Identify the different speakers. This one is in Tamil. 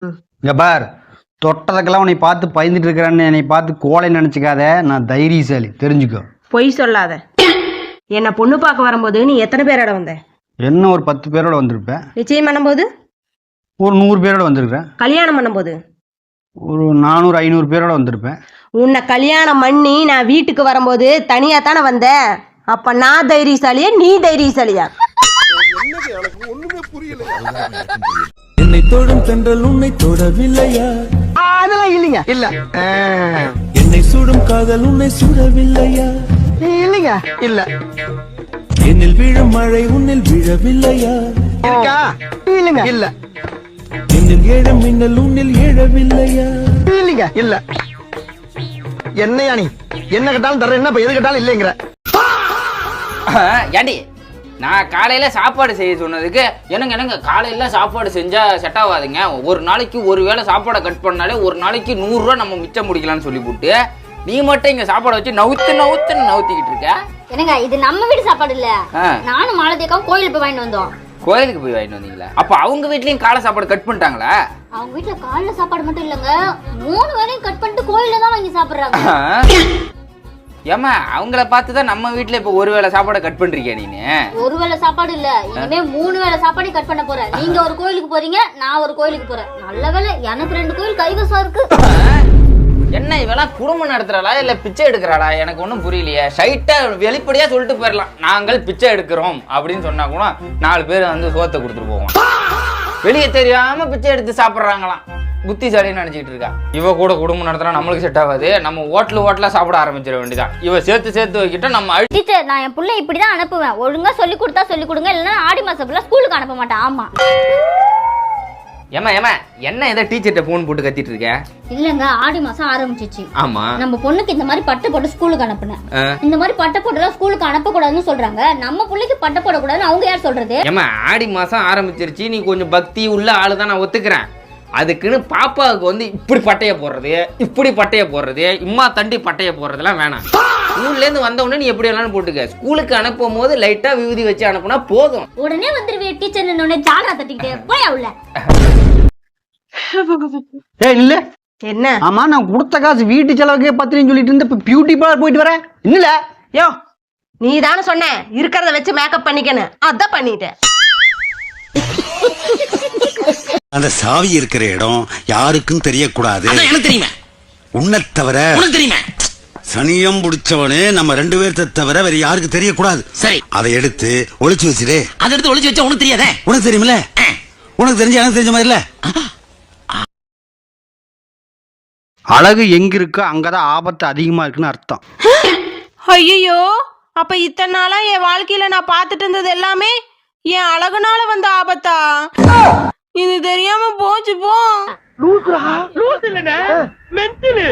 Speaker 1: இங்க பார், தொட்டதுக்கெல்லாம் உன்னை பார்த்து பயந்துட்டு இருக்கிறான்னு என்னை பார்த்து கோலை நினைச்சுக்காத. நான் தைரியசாலி, தெரிஞ்சுக்கோ.
Speaker 2: பொய் சொல்லாத. என்ன பொண்ணு பார்க்க வரும்போது நீ எத்தனை பேரோட வந்த?
Speaker 1: என்ன ஒரு 10 பேரோட வந்திருப்பேன்.
Speaker 2: நிச்சயம் பண்ணும்போது
Speaker 1: ஒரு 100 பேரோட வந்திருக்கிறேன்.
Speaker 2: கல்யாணம் பண்ணும்போது
Speaker 1: ஒரு 400-500 பேரோட வந்திருப்பேன்.
Speaker 2: உன்னை கல்யாணம் பண்ணி நான் வீட்டுக்கு வரும்போது தனியா தானே வந்த. அப்ப நான் தைரியசாலியா நீ தைரியசாலியா?
Speaker 3: என்னை தொடும் தென்றல் உன்னை தொடவில்லையா?
Speaker 4: அதெல்லாம் இல்லைங்க. இல்ல.
Speaker 3: என்னை சுடும் காதல் உன்னை சுடவில்லையா?
Speaker 4: இல்லைங்க. இல்ல.
Speaker 3: என்னில் விழும் மழை உன்னில் விழவில்லையா?
Speaker 4: இருக்கா? இல்லைங்க. இல்ல.
Speaker 3: என்னில் ஏழும் மின்னல் உன்னில் ஏழவில்லையா?
Speaker 4: இல்லைங்க. இல்ல. என்னையா நீ என்ன கேட்டாலும் தர, என்ன எது கேட்டாலும் இல்லைங்கிற.
Speaker 5: ஏண்டி நான் காலையில சாப்பாடு செய்ய சொன்னதுக்கு என்னங்க காலையில சாப்பாடு செஞ்சா செட் ஆகாதுங்க, ஒரு நாளைக்கு ஒரு வேளை சாப்பாடை கட் பண்ணாலே ஒரு நாளைக்கு 100 ரூபா நம்ம மிச்சம் முடிக்கலாம்னு சொல்லி போட்டு நீ மட்டும் இங்க சாப்பாடை வச்சு நவுத்திக்கிட்டு இருக்க.
Speaker 6: என்னங்க இது நம்ம வீட்டு சாப்பாடு இல்ல. நானும் மாலதியக்காவும் கோயிலுக்கு போய் வாங்கிட்டு வந்தோம்.
Speaker 5: கோயிலுக்கு போய் வாங்கிட்டு வந்தீங்களா? அப்ப அவங்க வீட்லயும் காலை சாப்பாடு கட் பண்ணிட்டாங்களா?
Speaker 6: அவங்க வீட்டுல காலைல சாப்பாடு மட்டும் இல்லங்க, 3 வேளையும் கட் பண்ணிட்டு கோயில்ல தான் வாங்கி சாப்பிடுறாங்க.
Speaker 5: ஏமா அவங்கள பார்த்துதான் நம்ம வீட்டுல இப்ப ஒரு வேளை சாப்பாடை கட் பண்றீங்க. நீனு
Speaker 6: ஒரு வேளை சாப்பாடு இல்ல, இனிமே 3 வேளை சாப்பாடு கட் பண்ண போறேன். நீங்க ஒரு கோயிலுக்கு போறீங்க, நான் ஒரு கோயிலுக்கு போறேன். நல்ல வேளை எனக்கு 2 கோயில் கைவசம் இருக்கு.
Speaker 5: என்ன இவெல்லாம் குடும்பம் நடத்துறாளா இல்ல பிச்சை எடுக்கிறாளா? எனக்கு ஒன்றும் புரியலையே. ஸ்ட்ரைட்டா வெளிப்படையா சொல்லிட்டு போயிடலாம், நாங்கள் பிச்சை எடுக்கிறோம் அப்படின்னு சொன்னா கூட 4 பேர் வந்து சோத்தை கொடுத்துட்டு போவோம். வெளியே தெரியாம பிச்சை எடுத்து சாப்பிட்றாங்களாம். புத்திசாலின்னு நினைச்சிட்டு இருக்கா. இவ கூட குடும்பம் நடத்தினா நம்மளுக்கு செட் ஆகாது. நம்ம ஹோட்டலா சாப்பிட ஆரம்பிச்சிட வேண்டியதான். இவ சேர்த்து வைக்கிட்ட நம்ம
Speaker 6: டீச்சர், நான் என் பிள்ளை இப்படிதான் அனுப்புவேன். ஒழுங்கா சொல்லி கொடுத்தா சொல்லி கொடுங்க, இல்லைன்னா ஆடி மாசம் ஃபுல்லா ஸ்கூலுக்கு அனுப்ப மாட்டேன். ஆமா.
Speaker 5: ஏமா என்ன ஏதோ டீச்சர்ட்ட போன் போட்டு கத்திட்டு இருக்க?
Speaker 6: இல்லங்க, ஆடி மாசம் ஆரம்பிச்சிச்சு.
Speaker 5: ஆமா,
Speaker 6: நம்ம பொண்ணுக்கு இந்த மாதிரி பட்டை போட்டு ஸ்கூலுக்கு அனுப்புனேன். இந்த மாதிரி பட்டை போட்டுலாம் ஸ்கூலுக்கு அனுப்ப கூடாதுன்னு சொல்றாங்க. நம்ம பிள்ளைக்கு பட்டை போட கூடாதுன்னு அவங்க யார் சொல்றது?
Speaker 5: ஏமா ஆடி மாசம் ஆரம்பிச்சிருச்சு, நீ கொஞ்சம் பக்தி உள்ள ஆளுதான், நான் ஒத்துக்கிறேன். அதுக்குன்னு பாப்பாவுக்கு வந்து இப்படி பட்டைய போடுறது இம்மா தண்டி பட்டைய போடுறதுலாம் வேணாம். ஸ்கூல்ல இருந்து வந்த உடனே நீ எப்படி வேணாலும் போட்டுக்க. ஸ்கூலுக்கு அனுப்பும் போது லைட்டா விபூதி வச்சு அனுப்புனா போதும்.
Speaker 6: உடனே வந்துருவே டீச்சர் உடனே ஜாலரா தட்டிக்கிட்டே போய் உள்ள.
Speaker 1: இல்ல
Speaker 2: என்ன?
Speaker 1: ஆமா, நான் கொடுத்த காசு வீட்டு செலவுக்கே 10 சொல்லிட்டு இருந்த, இப்ப பியூட்டி பார்லர் போயிட்டு வரேன். இல்ல
Speaker 2: யோ, நீ தானே சொன்ன இருக்கிறத வச்சு மேக்கப் பண்ணிக்கணும், அதான் பண்ணிட்டேன்.
Speaker 7: அந்த சாவி இருக்கிற இடம் யாருக்கும் தெரியக்கூடாது.
Speaker 8: எனக்கு தெரியுமே.
Speaker 7: உன்னை தவிர
Speaker 8: உனக்கு தெரியுமே.
Speaker 7: சனியம் பிடிச்சவனே நம்ம 2 பேர்த்த தவிர வேற யாருக்கு தெரியக்கூடாது.
Speaker 8: சரி,
Speaker 7: அதை எடுத்து ஒளிச்சு வச்சிரு.
Speaker 8: அதை எடுத்து ஒளிச்சு வச்சா உனக்கு தெரியாதே.
Speaker 7: உனக்கு தெரியுமில்ல? உனக்கு தெரிஞ்ச எனக்கு தெரிஞ்ச மாதிரி இல்ல.
Speaker 1: அழகு எங்க இருக்கோ அங்கதான் ஆபத்து அதிகமா இருக்குன்னு அர்த்தம்.
Speaker 2: ஐயோ, அப்ப இத்தனை நாளா என் வாழ்க்கையில நான் பார்த்துட்டு இருந்தது எல்லாமே என் அழகுனால வந்த ஆபத்தா? இது தெரியாம போச்சு போ.
Speaker 4: லூசுடா. லூசு இல்லனே, மென்டல்.